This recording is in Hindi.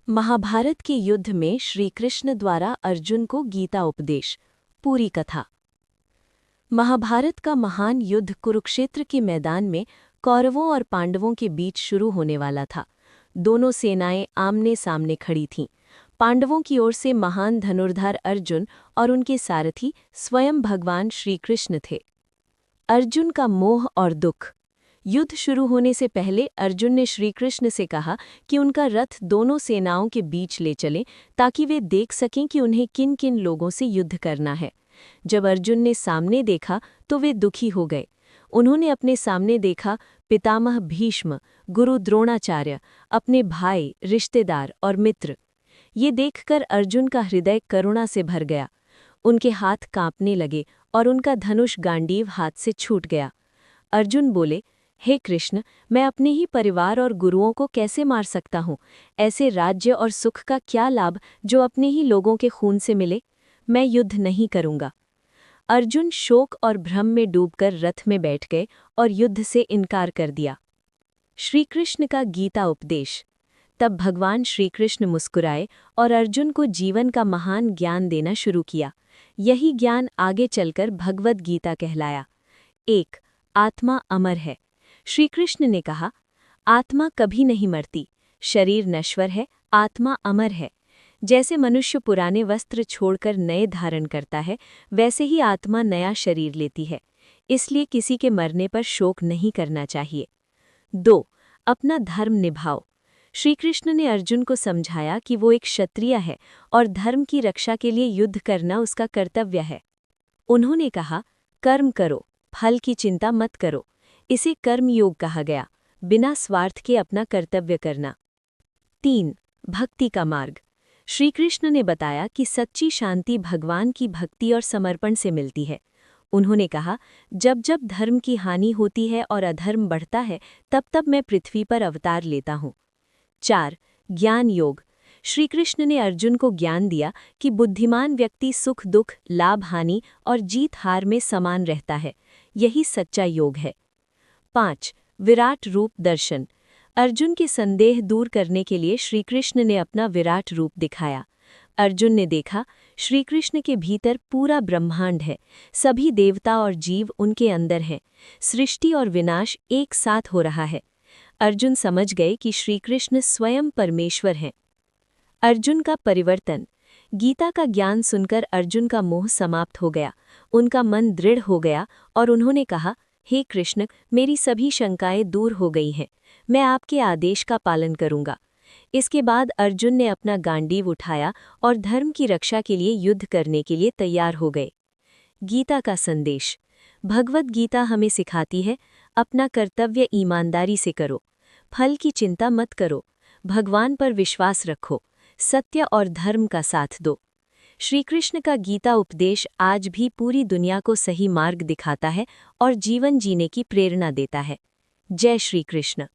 महाभारत के युद्ध में श्री कृष्ण द्वारा अर्जुन को गीता उपदेश। पूरी कथा। महाभारत का महान युद्ध कुरुक्षेत्र के मैदान में कौरवों और पांडवों के बीच शुरू होने वाला था। दोनों सेनाएं आमने सामने खड़ी थीं। पांडवों की ओर से महान धनुर्धर अर्जुन और उनके सारथी स्वयं भगवान श्री कृष्ण थे। अर्जुन का मोह और दुख। युद्ध शुरू होने से पहले अर्जुन ने श्रीकृष्ण से कहा कि उनका रथ दोनों सेनाओं के बीच ले चलें ताकि वे देख सकें कि उन्हें किन किन लोगों से युद्ध करना है। जब अर्जुन ने सामने देखा तो वे दुखी हो गए। उन्होंने अपने सामने देखा पितामह भीष्म, गुरु द्रोणाचार्य, अपने भाई, रिश्तेदार और मित्र। ये देखकर अर्जुन का हृदय करुणा से भर गया। उनके हाथ कांपने लगे और उनका धनुष गांडीव हाथ से छूट गया। अर्जुन बोले, हे कृष्ण, मैं अपने ही परिवार और गुरुओं को कैसे मार सकता हूँ? ऐसे राज्य और सुख का क्या लाभ जो अपने ही लोगों के खून से मिले? मैं युद्ध नहीं करूँगा। अर्जुन शोक और भ्रम में डूबकर रथ में बैठ गए और युद्ध से इनकार कर दिया। श्रीकृष्ण का गीता उपदेश। तब भगवान श्रीकृष्ण मुस्कुराए और अर्जुन को जीवन का महान ज्ञान देना शुरू किया। यही ज्ञान आगे चलकर भगवद गीता कहलाया। 1. आत्मा अमर है। श्रीकृष्ण ने कहा, आत्मा कभी नहीं मरती, शरीर नश्वर है, आत्मा अमर है। जैसे मनुष्य पुराने वस्त्र छोड़कर नए धारण करता है, वैसे ही आत्मा नया शरीर लेती है। इसलिए किसी के मरने पर शोक नहीं करना चाहिए। 2. अपना धर्म निभाओ। श्रीकृष्ण ने अर्जुन को समझाया कि वो एक क्षत्रिय है और धर्म की रक्षा के लिए युद्ध करना उसका कर्तव्य है। उन्होंने कहा, कर्म करो, फल की चिंता मत करो। इसे कर्मयोग कहा गया, बिना स्वार्थ के अपना कर्तव्य करना। 3. भक्ति का मार्ग। श्रीकृष्ण ने बताया कि सच्ची शांति भगवान की भक्ति और समर्पण से मिलती है। उन्होंने कहा, जब जब धर्म की हानि होती है और अधर्म बढ़ता है, तब तब मैं पृथ्वी पर अवतार लेता हूँ। 4. ज्ञान योग। श्रीकृष्ण ने अर्जुन को ज्ञान दिया कि बुद्धिमान व्यक्ति सुख दुख, लाभ हानि और जीत हार में समान रहता है। यही सच्चा योग है। 5. विराट रूप दर्शन। अर्जुन के संदेह दूर करने के लिए श्रीकृष्ण ने अपना विराट रूप दिखाया। अर्जुन ने देखा, श्रीकृष्ण के भीतर पूरा ब्रह्मांड है, सभी देवता और जीव उनके अंदर हैं, सृष्टि और विनाश एक साथ हो रहा है। अर्जुन समझ गए कि श्रीकृष्ण स्वयं परमेश्वर हैं। अर्जुन का परिवर्तन। गीता का ज्ञान सुनकर अर्जुन का मोह समाप्त हो गया, उनका मन दृढ़ हो गया और उन्होंने कहा, हे कृष्ण, मेरी सभी शंकाएं दूर हो गई हैं, मैं आपके आदेश का पालन करूंगा। इसके बाद अर्जुन ने अपना गांडीव उठाया और धर्म की रक्षा के लिए युद्ध करने के लिए तैयार हो गए। गीता का संदेश। भगवद गीता हमें सिखाती है, अपना कर्तव्य ईमानदारी से करो, फल की चिंता मत करो, भगवान पर विश्वास रखो, सत्य और धर्म का साथ दो। श्रीकृष्ण का गीता उपदेश आज भी पूरी दुनिया को सही मार्ग दिखाता है और जीवन जीने की प्रेरणा देता है। जय श्री कृष्ण।